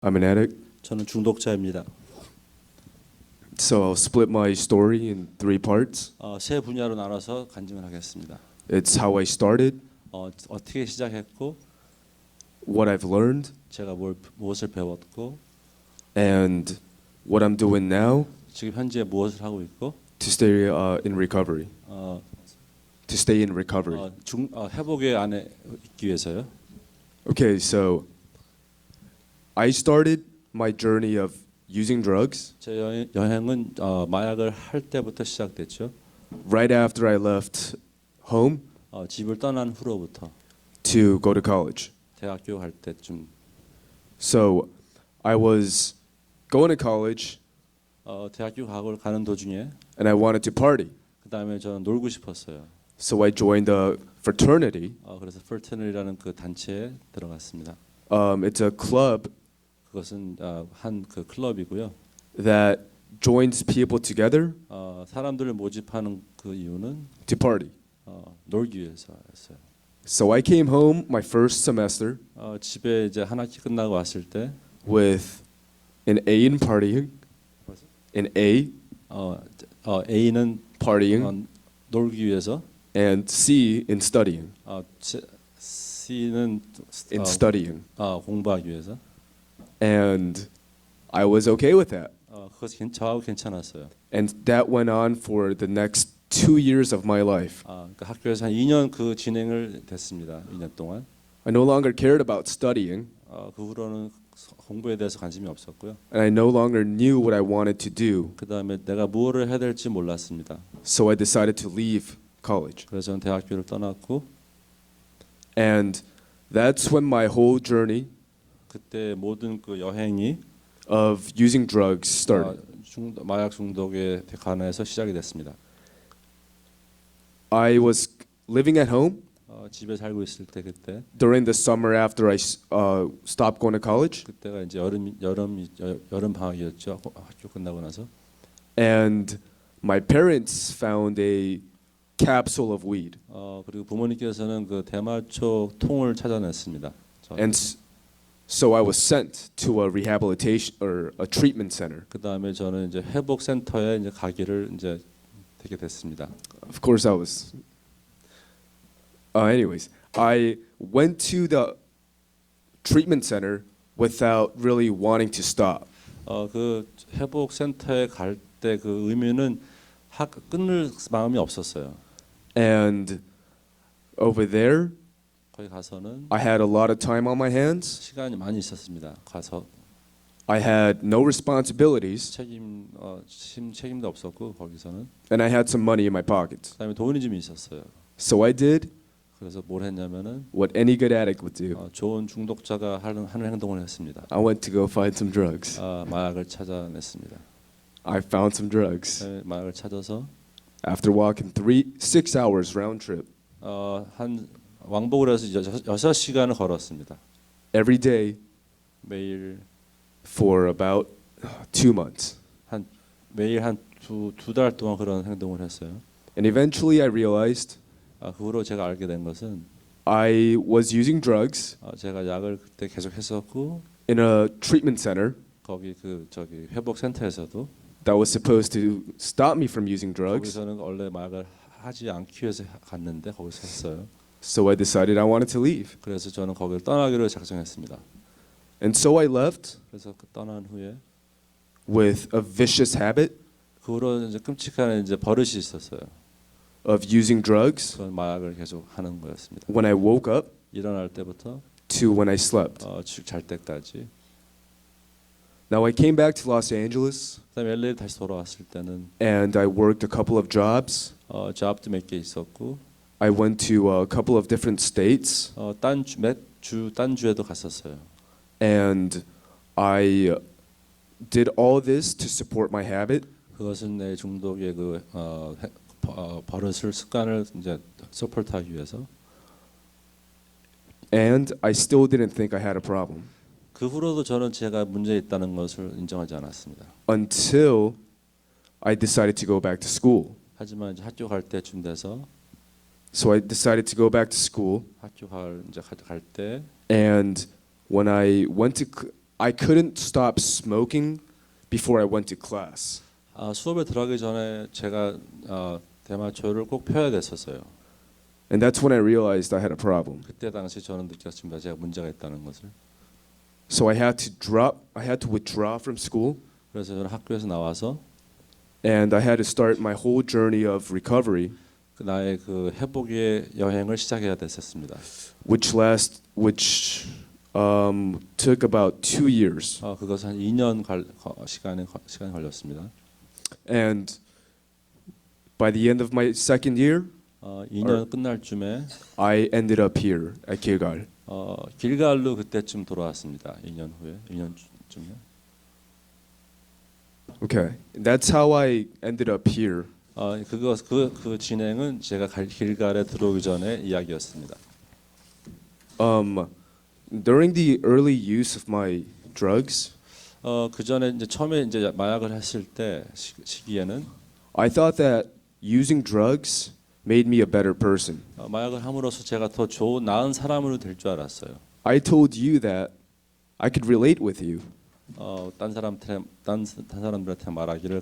I'm an addict, 저는 중독자입니다. so I'll split my story in three parts. 세 분야로 나눠서 간증을 하겠습니다. It's how I started, 어떻게 시작했고, what I've learned, 제가 무엇을 배웠고, and what I'm doing now 지금 현재 무엇을 하고 있고, to stay in recovery. 어, To stay in recovery. 회복의 안에 있기 위해서요. Okay, so I started my journey of using drugs 제 여행은 마약을 할 때부터 시작됐죠. right after I left home 집을 떠난 후로부터 to go to college. 대학교 갈 때쯤. So I was going to college 대학교 가는 도중에 and I wanted to party. 그 다음에 저는 놀고 싶었어요. So I joined a fraternity. 그래서 fraternity라는 그 단체에 들어갔습니다. It's a club 그것은 한 그 클럽이고요. that joins people together 사람들을 모집하는 그 이유는 to party. 놀기 위해서였어요. So I came home my first semester 집에 이제 한 학기 끝나고 왔을 때 with an A in partying, an A A는 partying, 놀기 위해서, and C in studying. C는 In studying, 공부하기 위해서. and I was okay with that. 그것이 저하고 괜찮았어요. And that went on for the next 2 years of my life. 그러니까 학교에서 한 2년 그 진행을 됐습니다. 2년 동안. I no longer cared about studying, 그 후로는 공부에 대해서 관심이 없었고요. and I no longer knew what I wanted to do. 그 다음에 내가 무엇을 해야 될지 몰랐습니다. So I decided to leave college. 그래서 저는 대학교를 떠났고, And that's when my whole journey 그때 모든 그 여행이 of using drugs started. 마약 중독에 관해서 시작이 됐습니다. I was living at home 집에 살고 있을 때 그때 during the summer after I stopped going to college, 그때가 이제 여름 방학이었죠. 학교 끝나고 나서. and my parents found a capsule of weed. 그리고 부모님께서는 그 대마초 통을 찾아냈습니다. And so I was sent to a rehabilitation or a treatment center. 그 다음에 저는 이제 회복 센터에 이제 가기를 이제 되게 됐습니다. Of course I was. Anyways, I went to the treatment center without really wanting to stop. 그 회복 센터에 갈 때 그 의미는 끊을 마음이 없었어요. And over there, 거기 가서는 I had a lot of time on my hands. 시간이 많이 있었습니다. 가서 I had no responsibilities, 책임도 없었고 거기서는. and I had some money in my pockets. 그다음에 돈이 좀 있었어요. So I did 그래서 뭘 했냐면은 what any good addict would do. 좋은 중독자가 하는 행동을 했습니다. I went to go find some drugs. 마약을 찾아냈습니다. I found some drugs. 마약을 찾아서 After walking 6 hours round trip 한 왕복을 해서 6시간을 걸었습니다. every day 매일 for about 2 months. 매일 한 두 달 동안 그런 행동을 했어요. And eventually I realized 그 후로 제가 알게 된 것은 I was using drugs 제가 약을 그때 계속 했었고 in a treatment center 거기 회복 센터에서도 that was supposed to stop me from using drugs. 거기서는 원래 마약을 하지 않기 위해서 갔는데 거기서 했어요. So I decided I wanted to leave. 그래서 저는 거기를 떠나기로 작정했습니다. And so I left 그래서 그 떠난 후에 with a vicious habit 그 후로 이제 끔찍한 이제 버릇이 있었어요. of using drugs 그건 마약을 계속 하는 거였습니다. when I woke up 일어날 때부터 to when I slept. 잘 때까지. Now I came back to Los Angeles 그다음에 LA 다시 돌아왔을 때는 and I worked a couple of jobs. 잡도 몇 개 있었고 I went to a couple of different states 딴 주에도 갔었어요. and I did all this to support my habit. 그것은 내 중독의 그 버릇을 습관을 이제 서포트하기 위해서. And I still didn't think I had a problem 그 후로도 저는 제가 문제 있다는 것을 인정하지 않았습니다. until I decided to go back to school. 하지만 이제 학교 갈 때쯤 돼서 So I decided to go back to school, 학교 갈 때 and when I went to I couldn't stop smoking before I went to class. 수업에 들어가기 전에 제가 대마초를 꼭 펴야 됐었어요. And that's when I realized I had a problem. 그때 당시 저는 느꼈습니다. 제가 문제가 있다는 것을. So I had to withdraw from school, 그래서 저는 학교에서 나와서 and I had to start my whole journey of recovery, 나의 그 회복의 여행을 시작해야 됐었습니다. which took about 2 years. 그것은 한 2년 시간이 걸렸습니다. And by the end of my second year, 2년 끝날 쯤에 I ended up here at Gilgal. 길갈로 그때쯤 돌아왔습니다. 2년 후에 2년쯤에. Okay, that's how I ended up here. 그 진행은 제가 길갈에 들어오기 전에 이야기였습니다. During the early use of my drugs, 그 전에 이제 처음에 이제 마약을 했을 때 시기에는 I thought that using drugs made me a better person. 마약을 함으로써 제가 더 좋은 나은 사람으로 될 줄 알았어요. I told you that I could relate with you. 딴 사람들한테 말하기를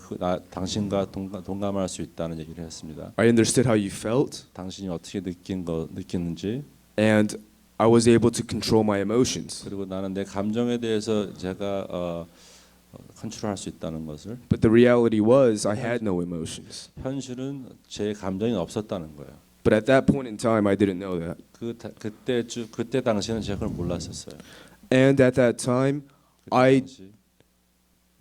당신과 동감할 수 있다는 얘기를 했습니다. I understood how you felt, 당신이 어떻게 느끼는지, and I was able to control my emotions. 그리고 나는 내 감정에 대해서 제가 컨트롤할 수 있다는 것을. But the reality was I had no emotions. 현실은 제 감정이 없었다는 거예요. But at that point in time, I didn't know that. 그때 당시에는 제가 그걸 몰랐었어요. And at that time, I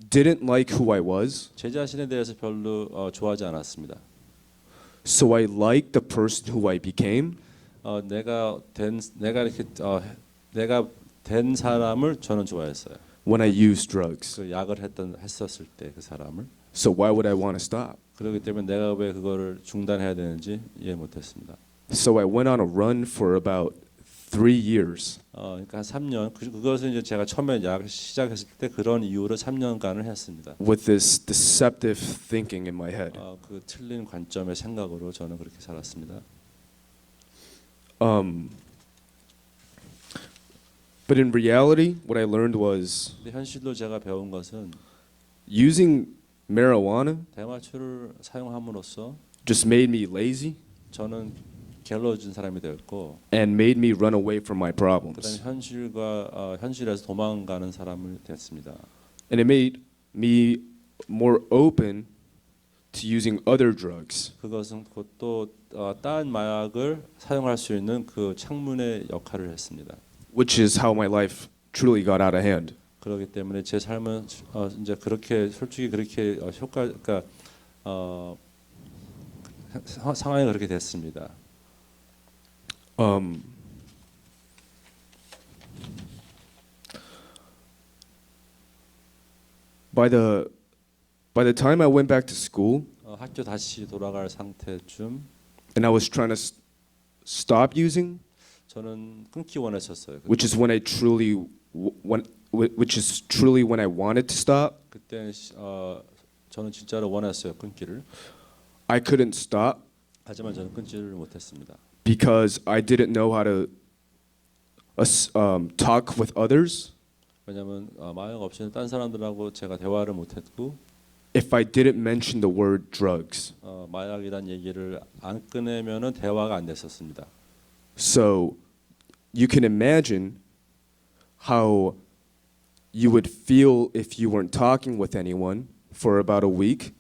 didn't like who I was. 제 자신에 대해서 별로 좋아하지 않았습니다. So I liked the person who I became. 내가 된 사람을 저는 좋아했어요. When I used drugs. 그 약을 했었을 때 그 사람을. So why would I want to stop? 그렇기 때문에 내가 왜 그거를 중단해야 되는지 이해 못했습니다. So I went on a run for about 3 years. 그러니까 3년. 그것은 이제 제가 처음에 약 시작했을 때 그런 이유로 3년간을 했습니다. With this deceptive thinking in my head. 그 틀린 관점의 생각으로 저는 그렇게 살았습니다. But in reality, what I learned was 근데 현실로 제가 배운 것은 using marijuana 대마초를 사용함으로써 just made me lazy 저는 게을러진 사람이 되었고, and made me run away from my 그다음에 problems. 현실에서 도망가는 사람이 됐습니다. And it made me more open to using other drugs. 그것은 곧 또 다른 마약을 사용할 수 있는 그 창문의 역할을 했습니다. Which is how my life truly got out of hand. 그렇기 때문에 제 삶은 이제 그렇게 솔직히 그렇게 그러니까 상황이 그렇게 됐습니다. By the time I went back to school 학교 다시 돌아갈 상태쯤 and I was trying to stop using, 저는 끊기 원했었어요. which is when I truly when I wanted to stop, 그때 저는 진짜로 원했어요, 끊기를. I couldn't stop 하지만 저는 끊지를 못했습니다. because I didn't know how to talk with others. 왜냐하면 마약 없이는 딴 사람들하고 제가 대화를 못했고, If I didn't mention the word drugs. 마약이란 얘기를 안 꺼내면은 대화가 안 됐었습니다. So you can imagine how you would feel if you weren't talking with anyone for about a week.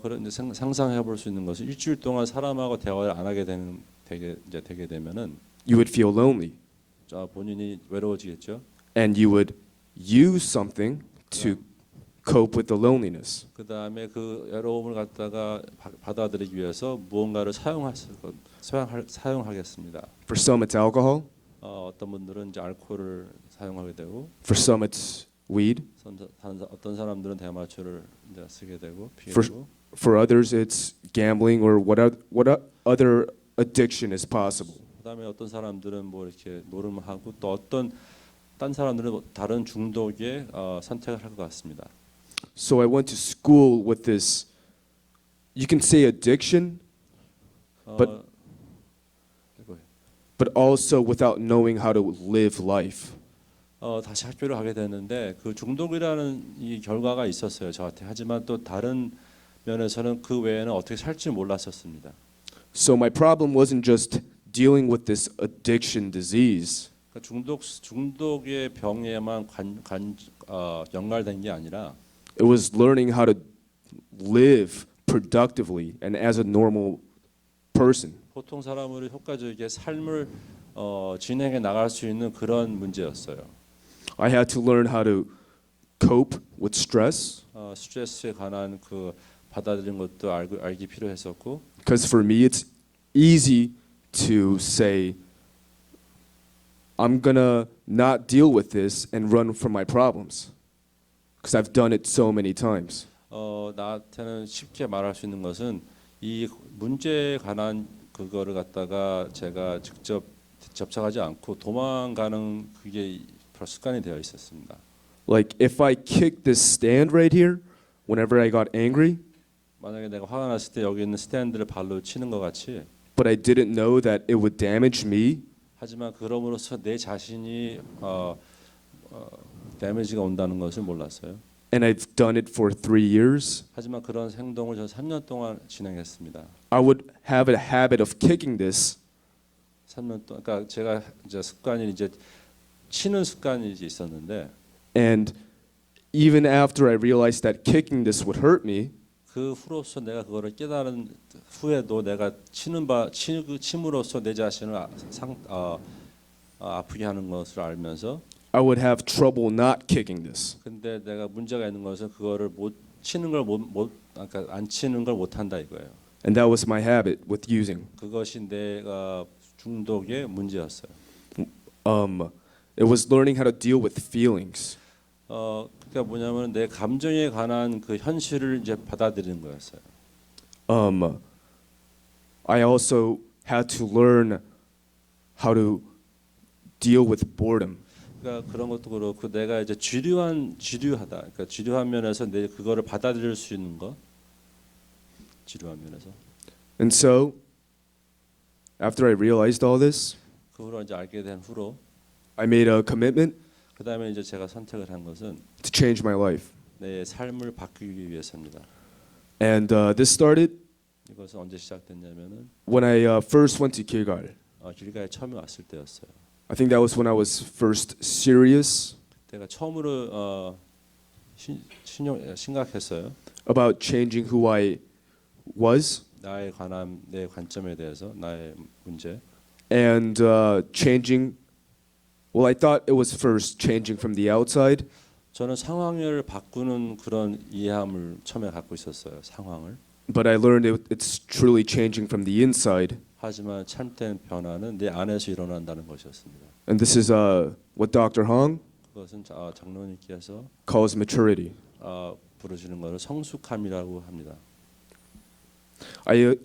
그런 이제 상상해 볼 수 있는 것은 일주일 동안 사람하고 대화를 안 하게 되게 되면은 You would feel lonely, 본인이 외로워지겠죠. and you would use something to cope with the loneliness. 그 다음에 그 외로움을 갖다가 받아들이기 위해서 무언가를 사용하겠습니다. For some, it's alcohol. 어떤 분들은 이제 알코올을 사용하게 되고, For some, it's weed. 어떤 사람들은 대마초를 이제 쓰게 되고 피게 For 되고, for others, it's gambling or what other addiction is possible. 그다음에 어떤 사람들은 뭐 이렇게 노름을 하고, 또 어떤 딴 사람들은 다른 중독에 선택을 할 것 같습니다. So I went to school with this, you can say addiction, but also without knowing how to live life. 다시 학교를 가게 됐는데 그 중독이라는 이 결과가 있었어요 저한테. 하지만 또 다른 면에서는 그 외에는 어떻게 살지 몰랐었습니다. So my problem wasn't just dealing with this addiction disease. 그러니까 중독의 병에만 연관된 게 아니라 It was learning how to live productively and as a normal person. 보통 사람으로 효과적이게 삶을 진행해 나갈 수 있는 그런 문제였어요. I had to learn how to cope with stress 스트레스에 관한 그 받아들이는 것도 알기 필요했었고, because for me it's easy to say I'm gonna not deal with this and run from my problems because I've done it so many times. 나한테는 쉽게 말할 수 있는 것은 이 문제에 관한 그거를 갖다가 제가 직접 접촉하지 않고 도망가는 그게 습관이 되어 있었습니다. Like if I kick this stand right here whenever I got angry, 만약에 내가 화가 났을 때 여기 있는 스탠드를 발로 치는 것 같이, but I didn't know that it would damage me, 하지만 그럼으로써 내 자신이 데미지가 온다는 것을 몰랐어요. and I've done it for 3 years, 하지만 그런 행동을 저 3년 동안 진행했습니다. I would have a habit of kicking this 3년 동안, 그러니까 제가 이제 습관이 이제 치는 습관이 이제 있었는데, and even after I realized that kicking this would hurt me, 그 후로서 내가 그거를 깨달은 후에도 내가 침으로써 내 자신을 아프게 하는 것을 알면서, I would have trouble not kicking this. 근데 내가 문제가 있는 것은 그거를 못 치는 걸 그러니까 안 치는 걸 못 한다 이거예요. And that was my habit with using. 그것이 내가 중독의 문제였어요. It was learning how to deal with feelings. 그러니까 뭐냐면 내 감정에 관한 그 현실을 이제 받아들이는 거였어요. I also had to learn how to deal with boredom. 그러니까 그런 것도 그렇고 내가 이제 지류하다. 그러니까 지류한 면에서 내 그거를 받아들일 수 있는 것. 지류한 면에서. And so, after I realized all this, 그 후로 이제 알게 된 후로 I made a commitment 그다음에 이제 제가 선택을 한 것은 to change my life. 내 삶을 바꾸기 위해서입니다. And this started 이것은 언제 시작됐냐면은 when I first went to Kilgal. 길가에 처음에 왔을 때였어요. I think that was when I was first serious 내가 처음으로 심각했어요. about changing who I was 나에 관한 내 관점에 대해서 나의 문제. and changing. Well, I thought it was first changing from the outside, 저는 상황을 바꾸는 그런 이해함을 처음에 갖고 있었어요. 상황을. but I learned it's truly changing from the inside. 하지만 참된 변화는 내 안에서 일어난다는 것이었습니다. And this is what Dr. Hong 그것은 장로님께서 calls maturity. 부르시는 것을 성숙함이라고 합니다. I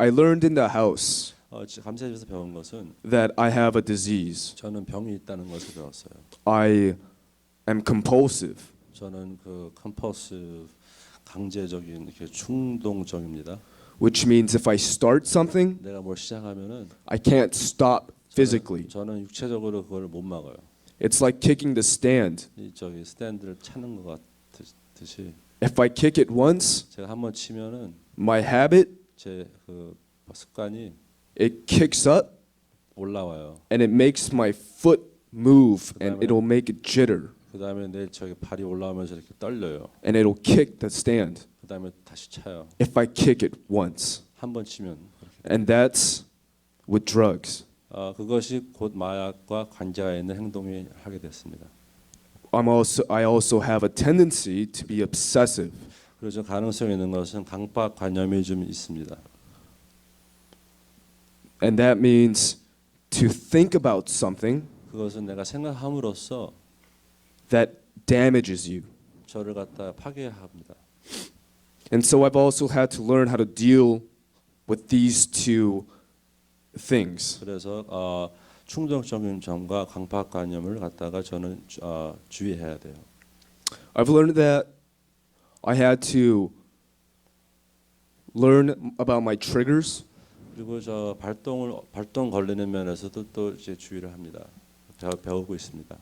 learned in the house 감사집에서 배운 것은 that I have a disease. 저는 병이 있다는 것을 배웠어요. I am compulsive. 저는 그 컴퍼스 강제적인 이렇게 충동적입니다. Which means if I start something, 내가 뭘 시작하면은 I can't stop physically. 저는 육체적으로 그걸 못 막아요. It's like kicking the stand. 이 저기 스탠드를 차는 것 같듯이 If I kick it once, 제가 한번 치면은 my habit, 제 그 습관이 it kicks up 올라와요. and it makes my foot move and it'll make it jitter 그다음에 내 저기 발이 올라오면서 이렇게 떨려요. and it'll kick the stand 그다음에 다시 차요. if I kick it once. 한 번 치면. And that's with drugs. 그것이 곧 마약과 관계가 있는 행동이 하게 됐습니다. I also have a tendency to be obsessive. 그래서 가능성이 있는 것은 강박관념이 좀 있습니다. And that means to think about something 그것은 내가 생각함으로써 that damages you. 저를 갖다 파괴합니다. And so I've also had to learn how to deal with these two things. 그래서 충동적인 점과 강박관념을 갖다가 저는 주의해야 돼요. I've learned that I had to learn about my triggers. 그리고 저 발동 걸리는 면에서도 또 이제 주의를 합니다. 배우고 있습니다.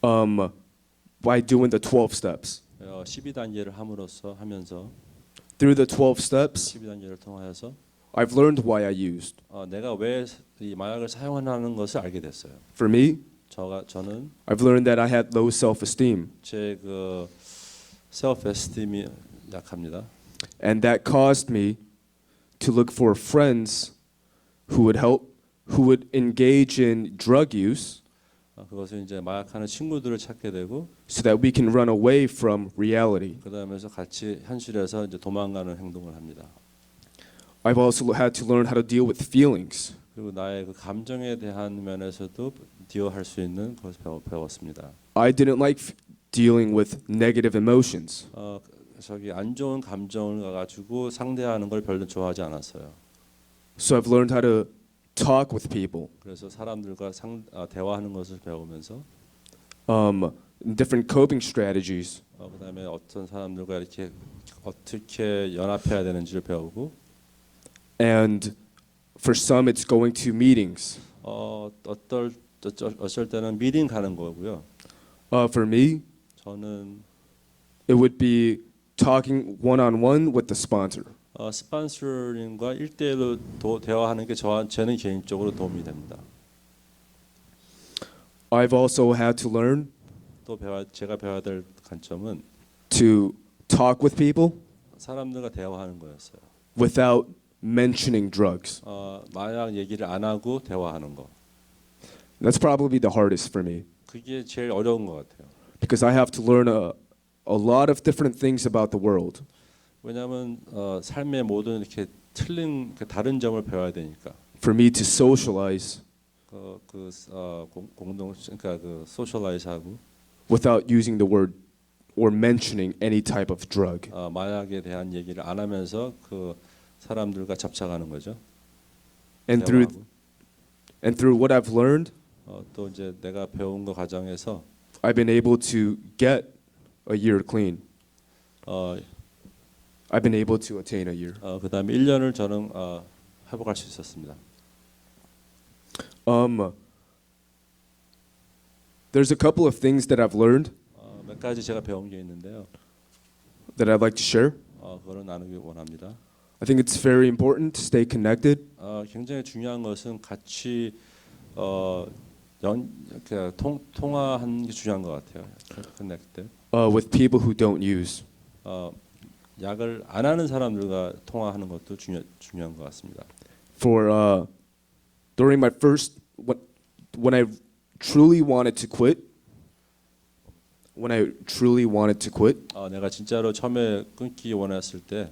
by doing the 12 steps. 12단계를 하면서 Through the 12 steps, 12단계를 통하여서 I've learned why I used. 내가 왜 이 마약을 사용하는 것을 알게 됐어요. For me, 저는 I've learned that I had low self-esteem, 제 그 셀프 에스팀이 약합니다. and that caused me to look for friends who would engage in drug use 그것을 이제 마약하는 친구들을 찾게 되고 so that we can run away from reality. 그다음에서 같이 현실에서 이제 도망가는 행동을 합니다. I've also had to learn how to deal with feelings. 그리고 나의 그 감정에 대한 면에서도 디어할 수 있는 것을 배웠습니다. I didn't like dealing with negative emotions. 저기 안 좋은 감정을 가지고 상대하는 걸 별로 좋아하지 않았어요. So I've learned how to talk with people. 그래서 사람들과 대화하는 것을 배우면서 Different coping strategies. 그다음에 어떤 사람들과 이렇게 어떻게 연합해야 되는지를 배우고 And for some, it's going to meetings. 어쩔 때는 미팅 가는 거고요. For me, 저는 it would be talking one-on-one with the sponsor. 스폰서링과 1대1로 대화하는 게 저는 개인적으로 도움이 됩니다. I've also had to learn 제가 배워야 될 관점은 to talk with people 사람들과 대화하는 거였어요. without mentioning drugs. 마약 얘기를 안 하고 대화하는 거. That's probably the hardest for me 그게 제일 어려운 것 같아요. because I have to learn a lot of different things about the world. 왜냐하면 삶의 모든 이렇게 틀린 다른 점을 배워야 되니까. For me to socialize 그러니까 그 소셜라이즈하고 without using the word or mentioning any type of drug. 마약에 대한 얘기를 안 하면서 그 사람들과 접촉하는 거죠. And through what I've learned, 또 이제 내가 배운 거 과정에서 I've been able to get a year clean. I've been able to attain a year. 그다음에 1년을 저는 회복할 수 있었습니다. There's a couple of things that I've learned 몇 가지 제가 배운 게 있는데요. that I'd like to share. 그거를 나누기 원합니다. I think it's very important to stay connected 굉장히 중요한 것은 같이 통화하는 게 중요한 것 같아요. connect. with people who don't use. 약을 안 하는 사람들과 통화하는 것도 중요한 것 같습니다. For during my first when I truly wanted to quit, 내가 진짜로 처음에 끊기 원했을 때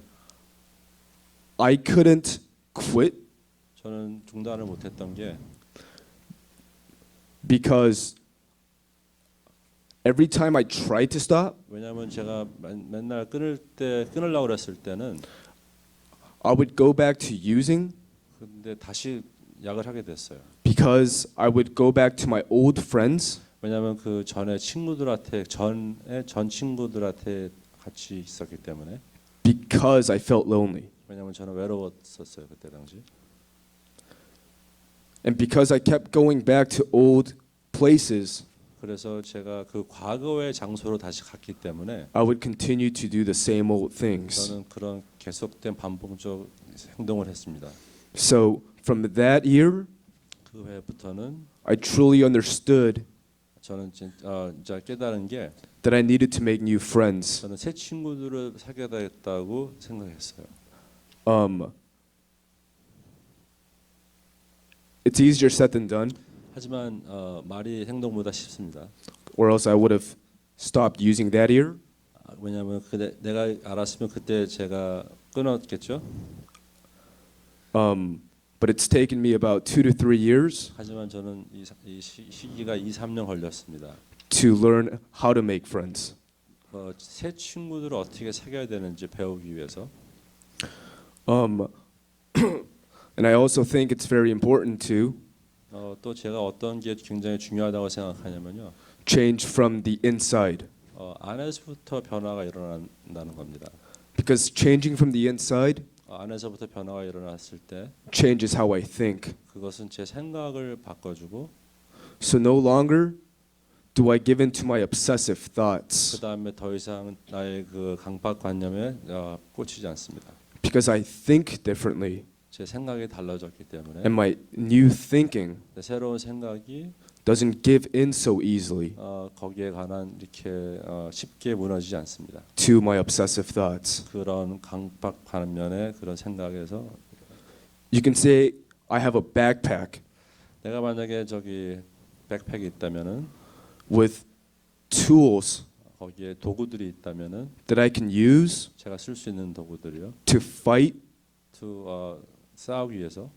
I couldn't quit 저는 중단을 못했던 게 because every time I tried to stop, 왜냐하면 제가 맨날 끊으려고 그랬을 때는 I would go back to using 근데 다시 약을 하게 됐어요. because I would go back to my old friends 왜냐하면 그 전에 전 친구들한테 같이 있었기 때문에 because I felt lonely. 왜냐하면 저는 외로웠었어요 그때 당시. And because I kept going back to old places, 그래서 제가 그 과거의 장소로 다시 갔기 때문에 I would continue to do the same old things. 저는 그런 계속된 반복적 행동을 했습니다. So from that year, 그 해부터는 I truly understood 저는 진짜 깨달은 게 that I needed to make new friends. 저는 새 친구들을 사귀어야 되겠다고 생각했어요. It's easier said than done, 하지만 말이 행동보다 쉽습니다. or else I would have stopped using that year. 왜냐하면 내가 알았으면 그때 제가 끊었겠죠. But it's taken me about 2 to 3 years 하지만 저는 이 시기가 2-3년 걸렸습니다. to learn how to make friends. 새 친구들을 어떻게 사귀어야 되는지 배우기 위해서. And I also think it's very important to 또 제가 어떤 게 굉장히 중요하다고 생각하냐면요. change from the inside. 안에서부터 변화가 일어난다는 겁니다. Because changing from the inside 안에서부터 변화가 일어났을 때 changes how I think. 그것은 제 생각을 바꿔주고 So no longer do I give in to my obsessive 그 thoughts? 다음에 더 이상 나의 그 강박관념에 꽂히지 않습니다. Because I think differently, 제 생각이 달라졌기 때문에 and my new thinking 새로운 생각이 doesn't give in so easily 거기에 관한 이렇게 쉽게 무너지지 않습니다. to my obsessive thoughts. 그런 강박 반면에 그런 생각에서 You can say I have a backpack 내가 만약에 저기 백팩이 있다면은 with tools 거기에 도구들이 있다면은 that I can use 제가 쓸 수 있는 도구들이요. to fight 싸우기 위해서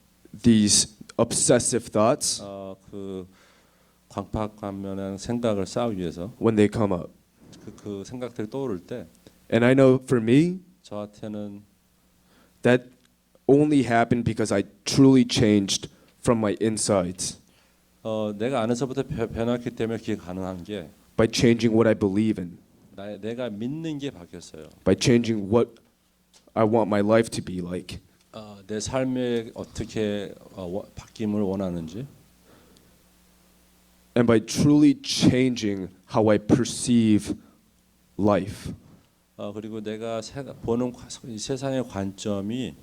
these obsessive thoughts 그 강박 반면에 생각을 싸우기 위해서 when they come up. 그 생각들이 떠오를 때 And I know for me, 저한테는 that only happened because I truly changed from my insides 내가 안에서부터 변했기 때문에 그게 가능한 게 by changing what I believe in, 내가 믿는 게 바뀌었어요. by changing what I want my life to be like, 내 삶에 어떻게 바뀜을 원하는지 and by truly changing how I perceive life. 그리고 내가 보는 이 세상의 관점이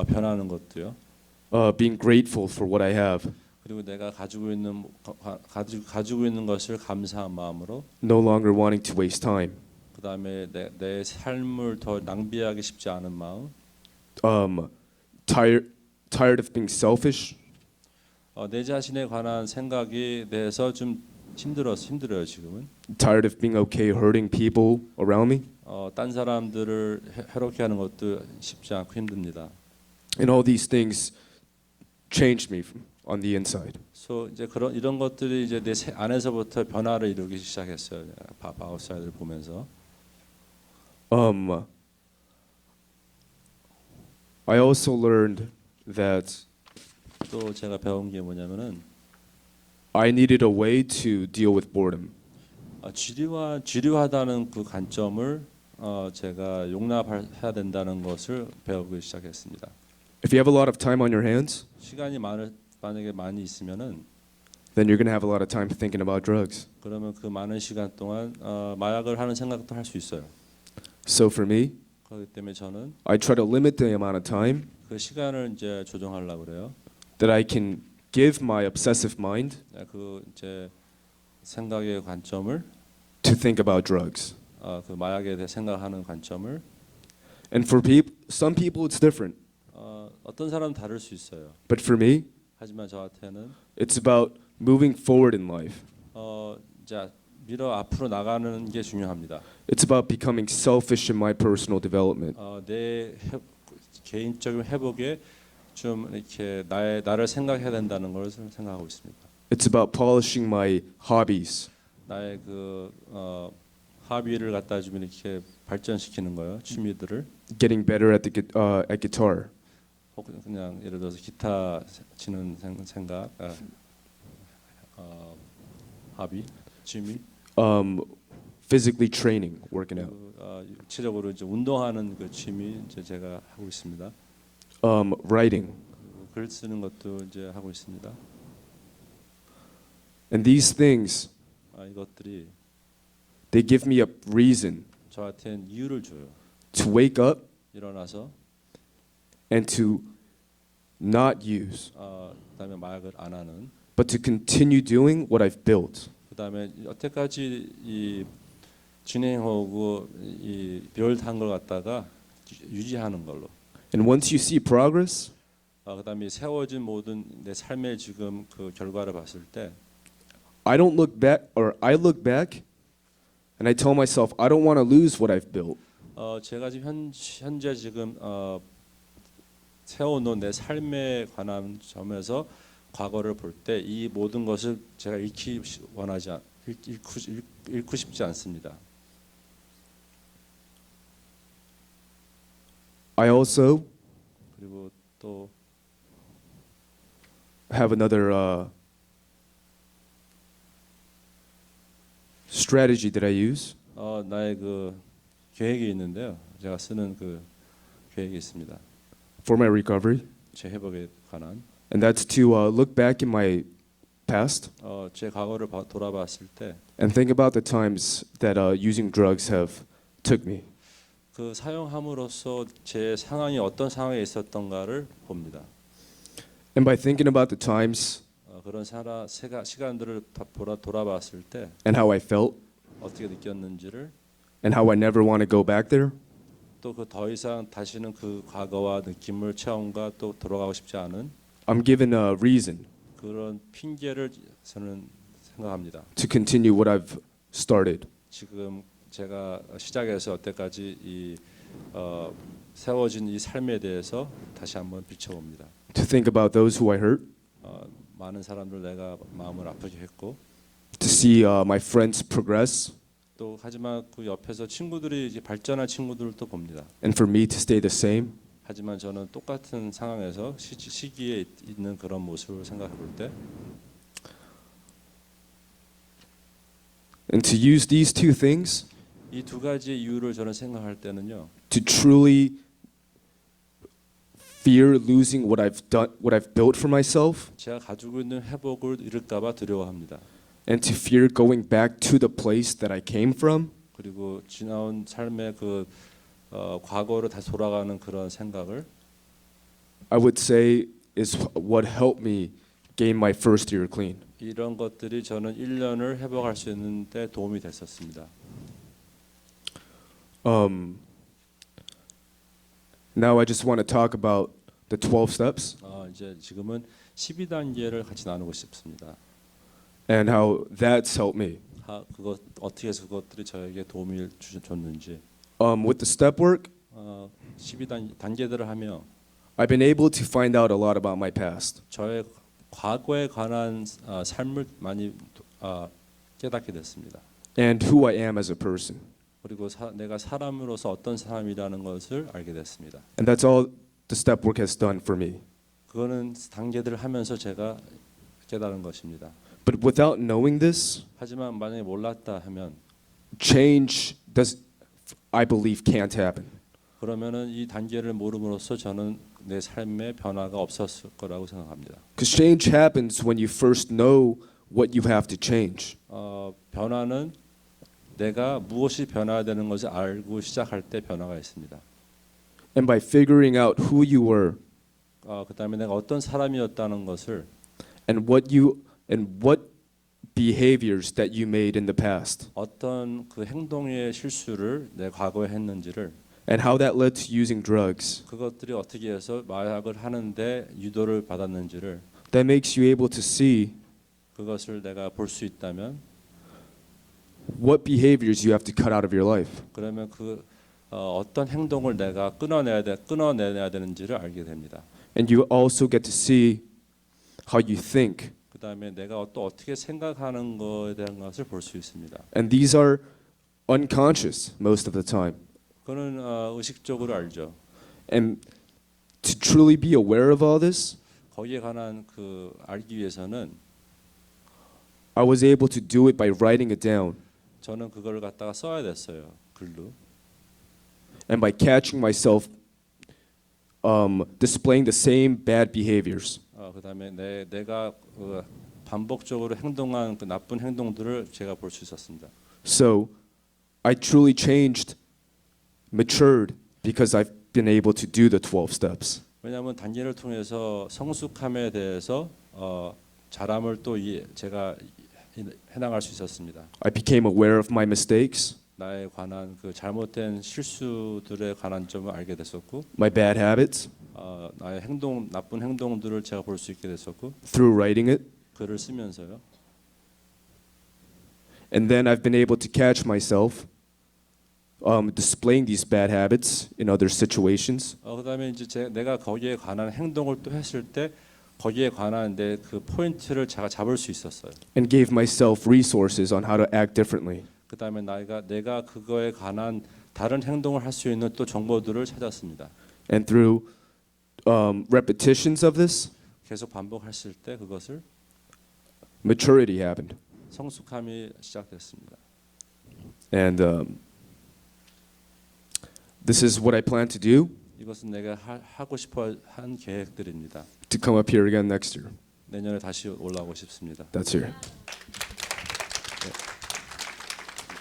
변하는 것도요. Being grateful for what I have, 그리고 내가 가지고 있는 것을 감사한 마음으로 no longer wanting to waste time, 그다음에 내 삶을 더 낭비하기 쉽지 않은 마음, tired of being selfish, 내 자신에 관한 생각에 대해서 좀 힘들어요 지금은. tired of being okay hurting people around me, 딴 사람들을 해롭게 하는 것도 쉽지 않고 힘듭니다. and all these things changed me on the inside. 그래서 이제 이런 것들이 이제 내 안에서부터 변화를 이루기 시작했어요. 아웃사이드를 보면서. I also learned that 또 제가 배운 게 뭐냐면은 I needed a way to deal with boredom. 지루하다는 그 관점을 제가 용납해야 된다는 것을 배우기 시작했습니다. If you have a lot of time on your hands, 시간이 만약에 많이 있으면은 then you're going to have a lot of time thinking about drugs. 그러면 그 많은 시간 동안 마약을 하는 생각도 할 수 있어요. So for me, 그렇기 때문에 저는 I try to limit the amount of time 그 시간을 이제 조정하려고 그래요. that I can give my obsessive mind 그 이제 생각의 관점을 to think about drugs. 그 마약에 대해 생각하는 관점을 And for some people it's different. 어떤 사람은 다를 수 있어요. But for me, 하지만 저한테는 it's about moving forward in life. 자 앞으로 나가는 게 중요합니다. It's about becoming selfish in my personal development. 내 개인적인 회복에 좀 이렇게 나를 생각해야 된다는 걸 생각하고 있습니다. It's about polishing my hobbies. 나의 그 하비를 갖다 주면 이렇게 발전시키는 거예요. 취미들을. Getting better at guitar. 혹은 그냥 예를 들어서 기타 치는 생각, 하비, 취미. Physically training, working out. 육체적으로 이제 운동하는 그 취미 이제 제가 하고 있습니다. Writing. 글 쓰는 것도 이제 하고 있습니다. And these things, 이것들이 they give me a reason 저한테는 이유를 줘요. to wake up 일어나서 and to not use, 그다음에 마약을 안 하는. but to continue doing what I've built. 그다음에 여태까지 이 진행하고 이 비올드한 걸 갖다가 유지하는 걸로. And once you see progress, 그다음에 세워진 모든 내 삶의 지금 그 결과를 봤을 때 I look back and I tell myself I don't want to lose what I've built. 제가 지금 현재 지금 세워놓은 내 삶에 관한 점에서 과거를 볼 때 이 모든 것을 제가 잃고 싶지 않습니다. I also 그리고 또 have another strategy that I use. 나의 그 계획이 있는데요. 제가 쓰는 그 계획이 있습니다. For my recovery, 제 회복에 관한. and that's to look back in my past 제 과거를 돌아봤을 때 and think about the times that using drugs have took me. 그 사용함으로써 제 상황이 어떤 상황에 있었던가를 봅니다. And by thinking about the times 그런 시간들을 돌아봤을 때 and how I felt 어떻게 느꼈는지를 and how I never want to go back there, 또 그 더 이상 다시는 그 과거와 느낌을 체험과 또 돌아가고 싶지 않은 I'm given a reason 그런 핑계를 저는 생각합니다. to continue what I've started. 지금 제가 시작해서 여태까지 세워진 이 삶에 대해서 다시 한번 비춰봅니다. To think about those who I hurt, 많은 사람들 내가 마음을 아프게 했고 to see my friends progress, 또 하지만 그 옆에서 친구들이 이제 발전한 친구들도 봅니다. and for me to stay the same. 하지만 저는 똑같은 상황에서 시기에 있는 그런 모습을 생각해 볼 때 And to use these two things 이 두 가지 이유를 저는 생각할 때는요. to truly fear losing what I've done, what I've built for myself, 제가 가지고 있는 회복을 잃을까 봐 두려워합니다. and to fear going back to the place that I came from, 그리고 지나온 삶의 그 과거로 다시 돌아가는 그런 생각을 I would say is what helped me gain my first year clean. 이런 것들이 저는 1년을 회복할 수 있는 데 도움이 됐었습니다. Now I just want to talk about the 12 steps 이제 지금은 12단계를 같이 나누고 싶습니다. and how that's helped me. 그것 어떻게 해서 그것들이 저에게 도움을 줬는지. With the step work, 12단계들을 하며 I've been able to find out a lot about my past. 저의 과거에 관한 삶을 많이 깨닫게 됐습니다. And who I am as a person. 그리고 내가 사람으로서 어떤 사람이라는 것을 알게 됐습니다. And that's all the step work has done for me. 그거는 단계들을 하면서 제가 깨달은 것입니다. But without knowing this, 하지만 만약에 몰랐다 하면 change does, I believe, can't happen. 그러면은 이 단계를 모름으로써 저는 내 삶에 변화가 없었을 거라고 생각합니다. Because change happens when you first know what you have to change. 변화는 내가 무엇이 변화되는 것을 알고 시작할 때 변화가 있습니다. And by figuring out who you were 그다음에 내가 어떤 사람이었다는 것을 and what behaviors that you made in the past 어떤 그 행동의 실수를 내 과거에 했는지를 and how that led to using drugs, 그것들이 어떻게 해서 마약을 하는데 유도를 받았는지를 that makes you able to see 그것을 내가 볼 수 있다면 what behaviors you have to cut out of your life. 그러면 어떤 행동을 내가 끊어내야 되는지를 알게 됩니다. And you also get to see how you think. 그다음에 내가 또 어떻게 생각하는 것에 대한 것을 볼 수 있습니다. And these are unconscious most of the time. 그거는 의식적으로 알죠. And to truly be aware of all this, 거기에 관한 알기 위해서는 I was able to do it by writing it down 저는 그걸 갖다가 써야 됐어요. 글로. and by catching myself displaying the same bad behaviors. 그다음에 내가 반복적으로 행동한 그 나쁜 행동들을 제가 볼 수 있었습니다. So I truly changed, matured because I've been able to do the 12 steps. 왜냐하면 단계를 통해서 성숙함에 대해서 자람을 또 제가 해나갈 수 있었습니다. I became aware of my mistakes, 나에 관한 그 잘못된 실수들에 관한 점을 알게 됐었고, my bad habits 나의 나쁜 행동들을 제가 볼 수 있게 됐었고, through writing it. 글을 쓰면서요. And then I've been able to catch myself displaying these bad habits in other situations. 그다음에 이제 내가 거기에 관한 행동을 또 했을 때 거기에 관한 내 그 포인트를 제가 잡을 수 있었어요. And gave myself resources on how to act differently. 그다음에 내가 그거에 관한 다른 행동을 할 수 있는 또 정보들을 찾았습니다. And through repetitions of this, 계속 반복했을 때 그것을 maturity happened. 성숙함이 시작됐습니다. And this is what I plan to do 이것은 내가 하고 싶어 한 계획들입니다. to come up here again next year. 내년에 다시 올라오고 싶습니다. That's here.